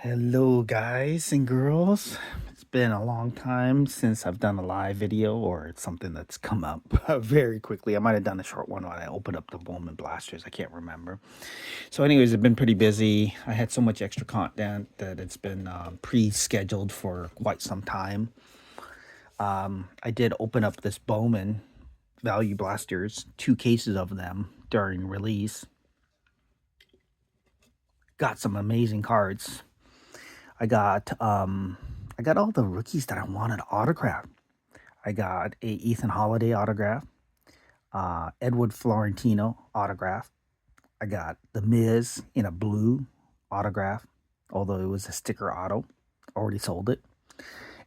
Hello, guys and girls. It's been a long time since I've done a live video or it's something that's come up very quickly. I might have done a short one when I opened up the Bowman blasters. I can't remember. So, anyways, I've been pretty busy. I had so much extra content that it's been pre-scheduled for quite some time. I did open up this Bowman Value Blasters, 2 cases of them during release. Got some amazing cards. I got all the rookies that I wanted autographed. I got a Ethan Holiday autograph, Edward Florentino autograph. I got the Miz in a blue autograph, although it was a sticker auto. Already sold it.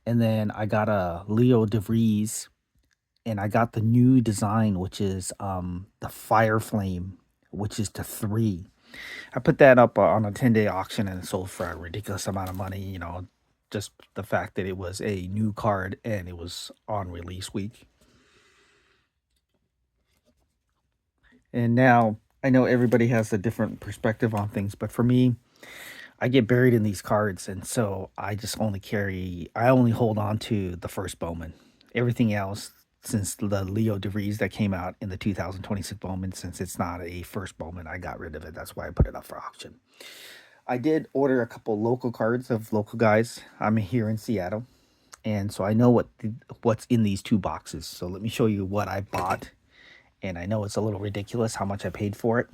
And then I got a Leo DeVries, and I got the new design, which is the Fire Flame, which is to 3. I put that up on a 10-day auction and it sold for a ridiculous amount of money, just the fact that it was a new card and it was on release week. And now I know everybody has a different perspective on things, but for me, I get buried in these cards, and so I only hold on to the first Bowman. Everything else, since the Leo DeVries that came out in the 2026 Bowman, since it's not a first Bowman, I got rid of it. That's why I put it up for auction. I did order a couple local cards of local guys. I'm here in Seattle, and so I know what's in these 2 boxes. So let me show you what I bought. And I know it's a little ridiculous how much I paid for it,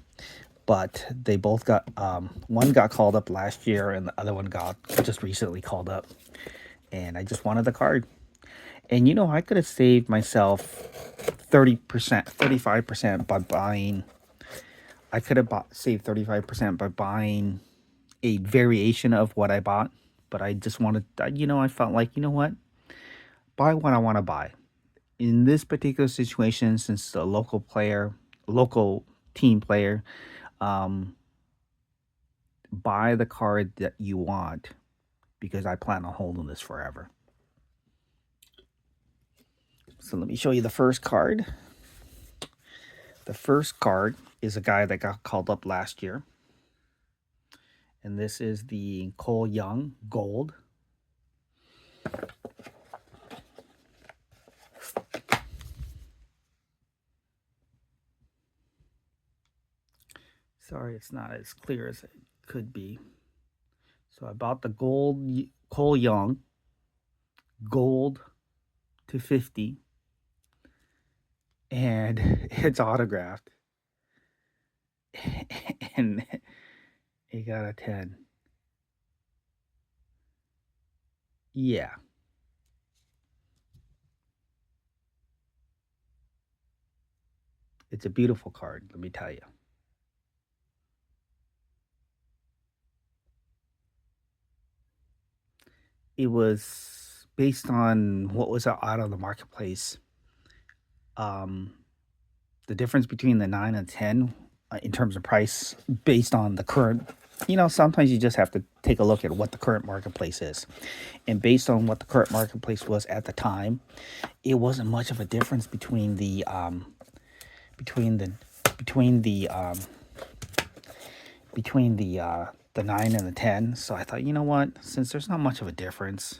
but they both got one got called up last year, and the other one got just recently called up. And I just wanted the card. And I could have saved myself 30%, 35% by buying. I could have saved 35% by buying a variation of what I bought, but I just wanted, I felt like, what? Buy what I want to buy. In this particular situation, since the local team player, buy the card that you want because I plan on holding this forever. So let me show you the first card. The first card is a guy that got called up last year. And this is the Cole Young Gold. Sorry, it's not as clear as it could be. So I bought the gold Cole Young gold to 50, and it's autographed, and it got a 10. Yeah. It's a beautiful card, let me tell you. It was based on what was out on the marketplace. The difference between the 9 and 10 in terms of price based on the current, sometimes you just have to take a look at what the current marketplace is. And based on what the current marketplace was at the time, it wasn't much of a difference between the 9 and the 10. So I thought, you know what? Since there's not much of a difference,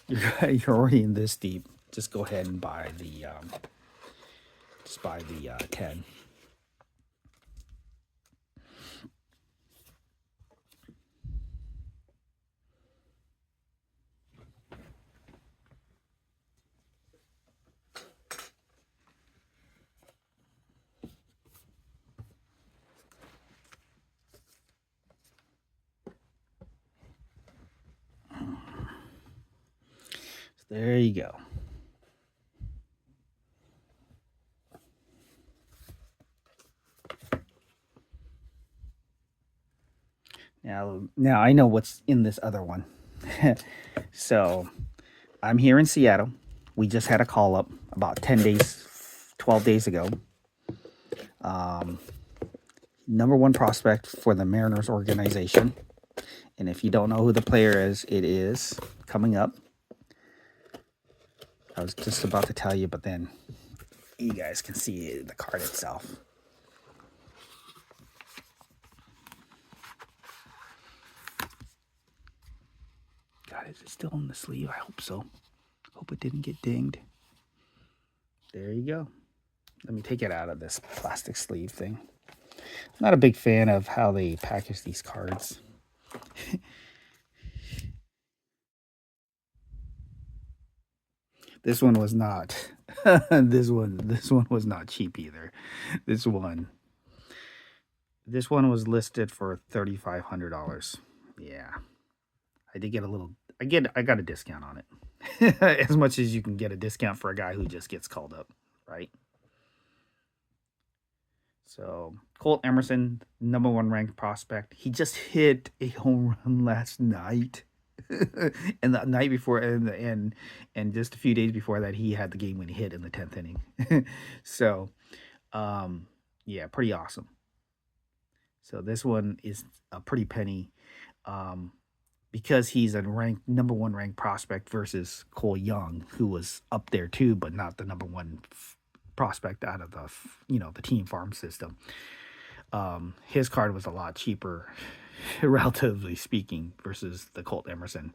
you're already in this deep. Just go ahead and buy the 10. There you go. Now I know what's in this other one. So I'm here in Seattle. We just had a call up about 10 days, 12 days ago. Number 1 prospect for the Mariners organization. And if you don't know who the player is, it is coming up. I was just about to tell you, but then you guys can see the card itself. God, is it still in the sleeve? I hope so. Hope it didn't get dinged. There you go. Let me take it out of this plastic sleeve thing. I'm not a big fan of how they package these cards. This one was not. This one was not cheap either. This one this one was listed for $3,500. Yeah. I did get a little I got a discount on it. As much as you can get a discount for a guy who just gets called up, right? So Colt Emerson, #1 ranked prospect. He just hit a home run last night. And the night before and just a few days before that he had the game when he hit in the 10th inning. So yeah, pretty awesome. So this one is a pretty penny. Um because he's a ranked #1 ranked prospect versus Cole Young, who was up there too, but not the #1 prospect out of the the team farm system. His card was a lot cheaper, relatively speaking, versus the Colt Emerson.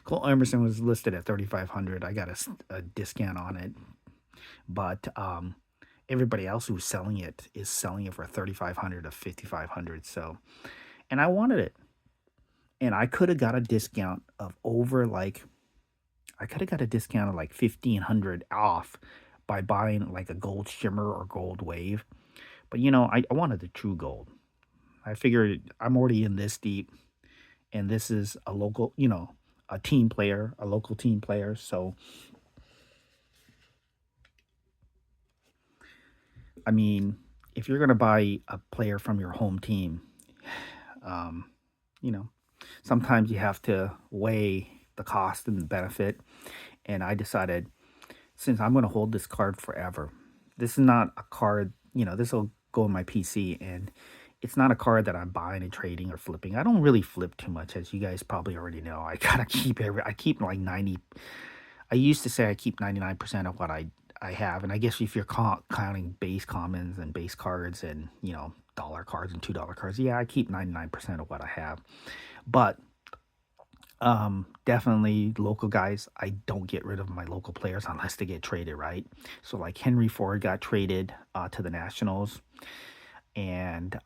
Colt Emerson was listed at 3,500. I got a discount on it, but everybody else who's selling it is selling it for 3,500 to 5,500. So, and I wanted it, and I could have got a discount of over like I could have got a discount of like 1,500 off by buying like a gold shimmer or gold wave. But I wanted the true gold. I figured I'm already in this deep, and this is a local, a team player, a local team player. So, I mean, if you're gonna buy a player from your home team, um, you know, sometimes you have to weigh the cost and the benefit. And I decided, since I'm gonna hold this card forever, this is not a card. This will go in my PC, and it's not a card that I'm buying and trading or flipping. I don't really flip too much, as you guys probably already know. I keep like 90. I used to say I keep 99% of what I have, and I guess if you're counting base commons and base cards and dollar cards and $2 cards, yeah, I keep 99% of what I have. But definitely local guys, I don't get rid of my local players unless they get traded, right? So like Henry Ford got traded to the Nationals, and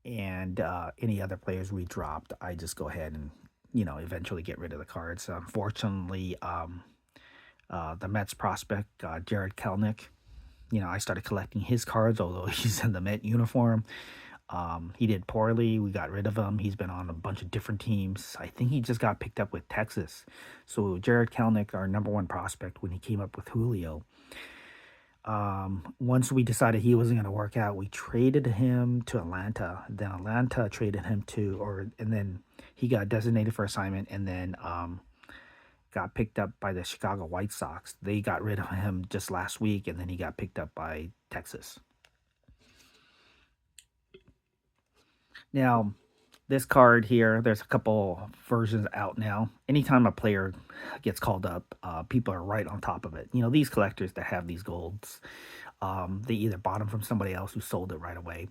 any other players we dropped, I just go ahead and eventually get rid of the cards. Unfortunately, the Mets prospect Jared Kelnick, I started collecting his cards, although he's in the Met uniform. He did poorly. We got rid of him. He's been on a bunch of different teams. I think he just got picked up with Texas. So Jared Kelnick, our #1 prospect, when he came up with Julio, once we decided he wasn't going to work out, we traded him to Atlanta. Then Atlanta traded him and then he got designated for assignment, and then got picked up by the Chicago White Sox. They got rid of him just last week, and then he got picked up by Texas. Now, this card here, there's a couple versions out now. Anytime a player gets called up, people are right on top of it. These collectors that have these golds, they either bought them from somebody else who sold it right away,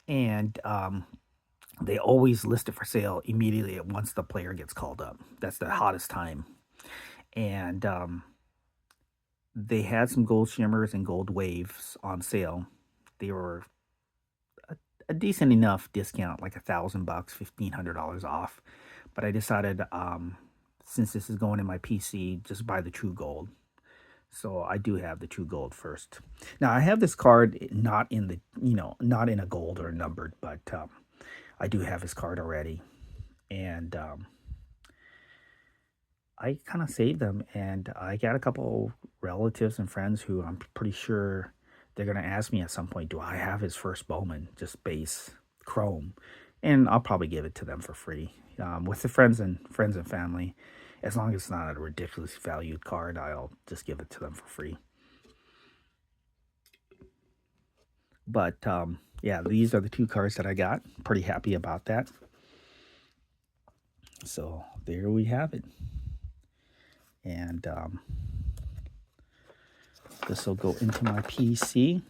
and they always list it for sale immediately once the player gets called up. That's the hottest time. And they had some gold shimmers and gold waves on sale. They were a decent enough discount, like $1,000, $1,500 off. But I decided, since this is going in my PC, just buy the true gold. So I do have the true gold first. Now I have this card not in the not in a gold or numbered, but I do have his card already, and I kind of saved them, and I got a couple relatives and friends who I'm pretty sure they're gonna ask me at some point, do I have his first Bowman, just base chrome? And I'll probably give it to them for free. With the friends and family, as long as it's not a ridiculous valued card, I'll just give it to them for free. But yeah, these are the two cards that I got. Pretty happy about that. So there we have it. And this will go into my PC.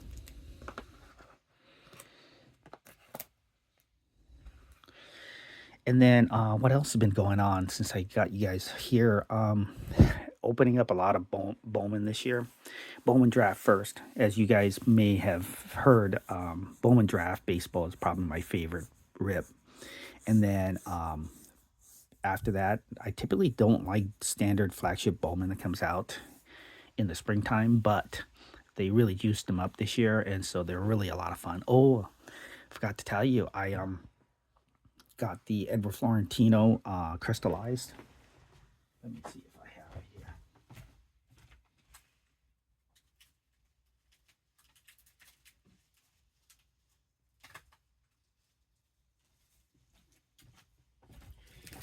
And then what else has been going on since I got you guys here? Opening up a lot of Bowman this year. Bowman Draft first. As you guys may have heard, Bowman Draft baseball is probably my favorite rip. And then after that, I typically don't like standard flagship Bowman that comes out in the springtime, but they really juiced them up this year, and so they're really a lot of fun. Oh, forgot to tell you, I got the Edward Florentino crystallized. Let me see if I have it here.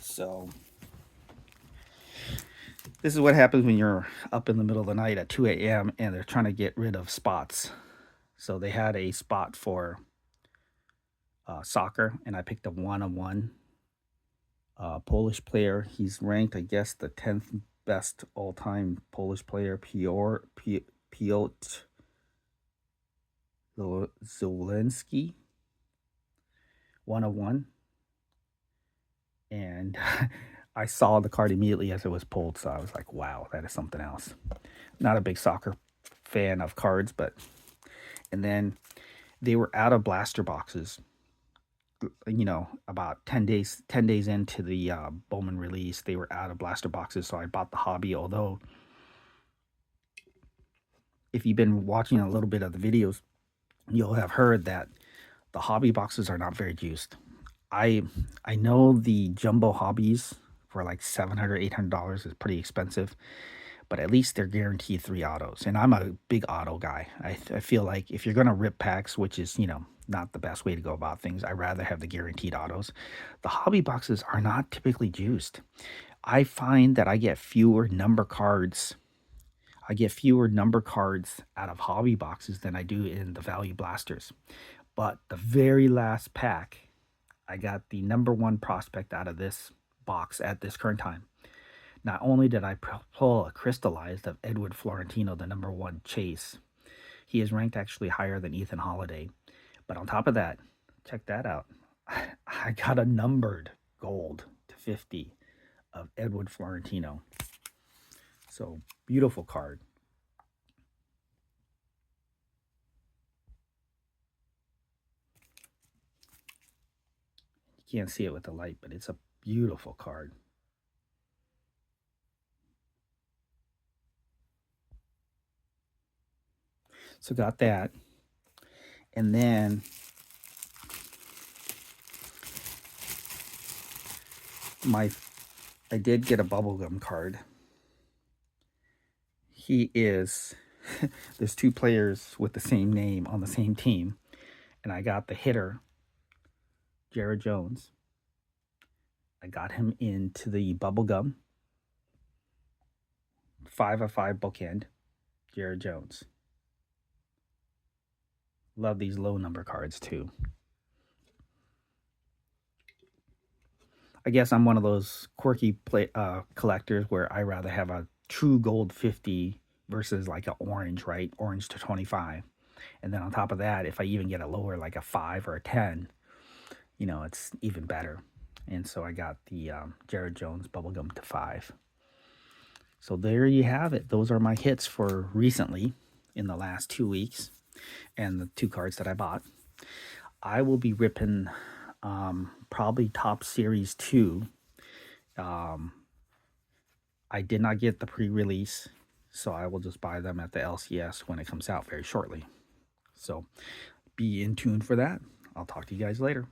So this is what happens when you're up in the middle of the night at 2 a.m. and they're trying to get rid of spots. So they had a spot for soccer, and I picked a one-on-one Polish player. He's ranked, I guess, the 10th best all-time Polish player, Piotr Zelensky, 101. And I saw the card immediately as it was pulled, so I was like, wow, that is something else. Not a big soccer fan of cards, but... And then they were out of blaster boxes, about 10 days into the Bowman release. They were out of blaster boxes, so I bought the hobby. Although if you've been watching a little bit of the videos, you'll have heard that the hobby boxes are not very juiced. I know the jumbo hobbies for like $700, $800 is pretty expensive, but at least they're guaranteed 3 autos. And I'm a big auto guy. I feel like if you're going to rip packs, which is, not the best way to go about things, I'd rather have the guaranteed autos. The hobby boxes are not typically juiced. I find that I get fewer number cards. I get fewer number cards out of hobby boxes than I do in the value blasters. But the very last pack, I got the number 1 prospect out of this box at this current time. Not only did I pull a crystallized of Edward Florentino, the number 1 chase, he is ranked actually higher than Ethan Holiday. But on top of that, check that out. I got a numbered gold to 50 of Edward Florentino. So, beautiful card. You can't see it with the light, but it's a beautiful card. So got that. And then I did get a bubblegum card. There's 2 players with the same name on the same team. And I got the hitter, Jared Jones. I got him into the bubblegum. 5 of 5 bookend, Jared Jones. Love these low number cards too. I guess I'm one of those quirky collectors where I rather have a true gold 50 versus like an orange, right? Orange to 25. And then on top of that, if I even get a lower, like a 5 or a 10, it's even better. And so I got the Jared Jones bubblegum to 5. So there you have it. Those are my hits for recently in the last 2 weeks and the 2 cards that I bought. I will be ripping probably Top Series 2. I did not get the pre-release, so I will just buy them at the LCS when it comes out very shortly. So be in tune for that. I'll talk to you guys later.